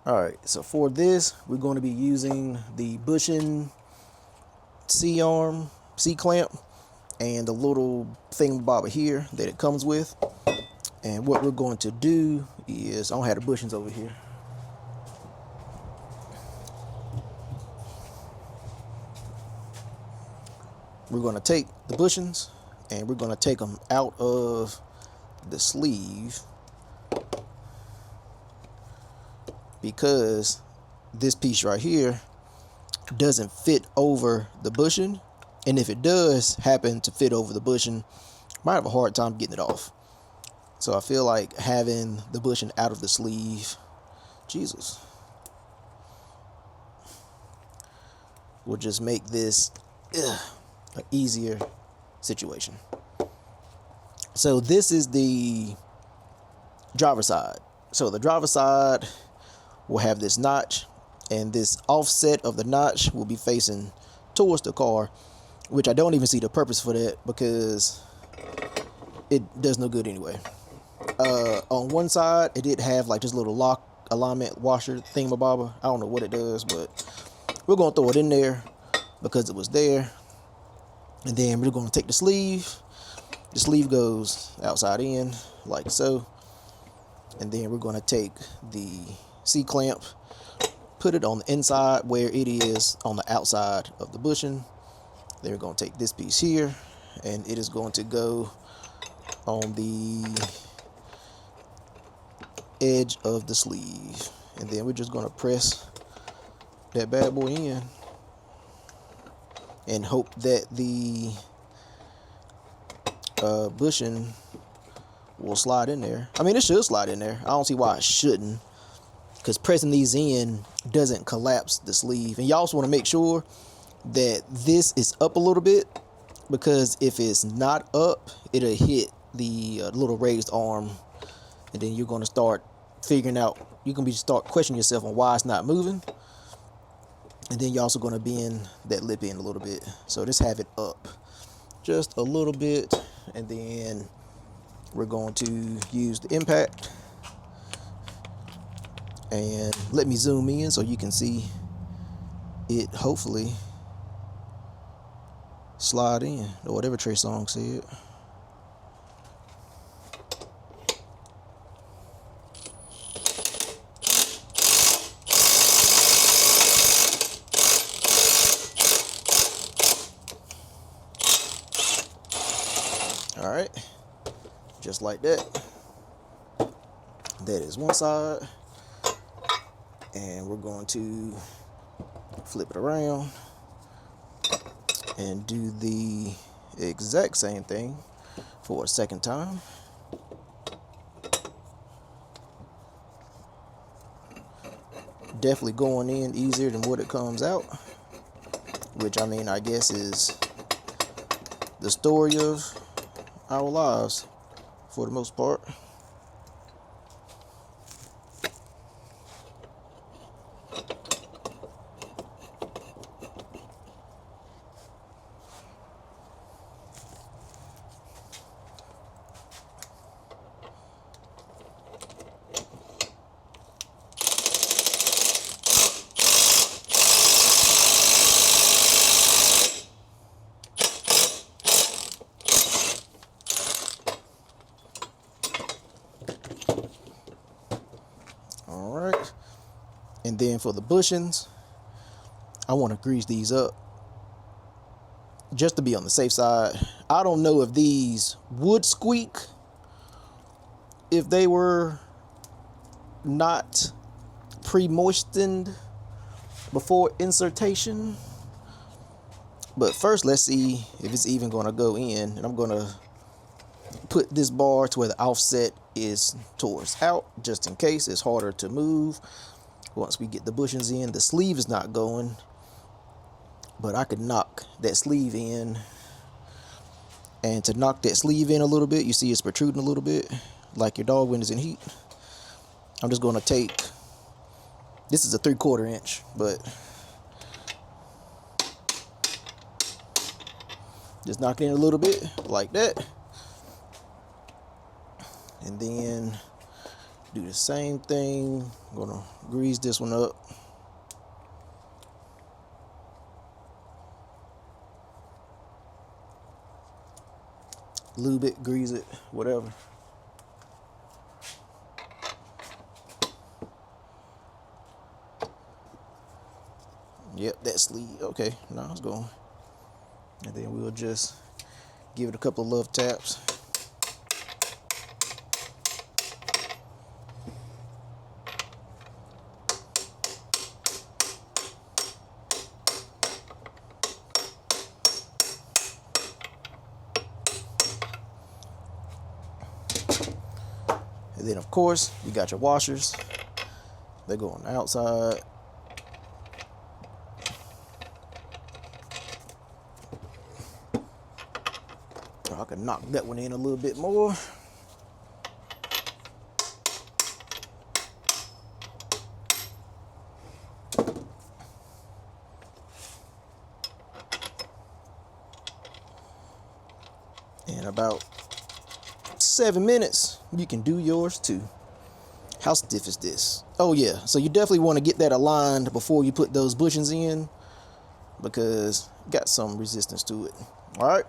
Alright, so for this, we're going to be using the bushing C-arm, C-clamp, and the little thingamabobber here that it comes with. And what we're going to do is, I don't have the bushings over here. We're going to take the bushings and we're going to take them out of the sleeve, because this piece right here doesn't fit over the bushing, and if it does happen to fit over the bushing, might have a hard time getting it off. So I feel like having the bushing out of the sleeve, Jesus, will just make this an easier situation. So this is the driver's side. So the driver's side will have this notch, and this offset of the notch will be facing towards the car, which I don't even see the purpose for that because it does no good anyway. On one side, it did have like this little lock alignment washer thingamabobber. I don't know what it does, but we're going to throw it in there because it was there. And then we're going to take the sleeve. The sleeve goes outside in like so. And then we're going to take the C-clamp, put it on the inside where it is on the outside of the bushing. Then we're going to take this piece here, and it is going to go on the edge of the sleeve. And then we're just going to press that bad boy in and hope that the bushing will slide in there. I mean, it should slide in there. I don't see why it shouldn't, because pressing these in doesn't collapse the sleeve. And you also want to make sure that this is up a little bit, because if it's not up, it'll hit the little raised arm, and then you're going to start figuring out, you're going to start questioning yourself on why it's not moving. And then you're also going to bend that lip in a little bit. So just have it up just a little bit, and then we're going to use the impact. And let me zoom in so you can see it hopefully slide in, or whatever Trey Songz said. All right, just like that. That is one side, and we're going to flip it around and do the exact same thing for a second time. Definitely going in easier than what it comes out, which, I mean, I guess is the story of our lives for the most part. Alright, and then for the bushings, I want to grease these up just to be on the safe side. I don't know if these would squeak if they were not pre-moistened before insertion, but first let's see if it's even going to go in. And I'm going to put this bar to where the offset is towards out, just in case it's harder to move once we get the bushings in. The sleeve is not going, but I could knock that sleeve in. And to knock that sleeve in a little bit, you see it's protruding a little bit like your dog when it's in heat. I'm just going to take, this is a 3/4 inch, but just knock it in a little bit like that. And then Do the same thing. I'm gonna grease this one up. Lube it, grease it, whatever. Yep, that sleeve. Okay, now it's going. And then we'll just give it a couple of love taps. And then, of course, you got your washers. They go on the outside. I can knock that one in a little bit more. In about 7 minutes, you can do yours too. How stiff is this? Oh yeah, so you definitely want to get that aligned before you put those bushings in, because it got some resistance to it. All right,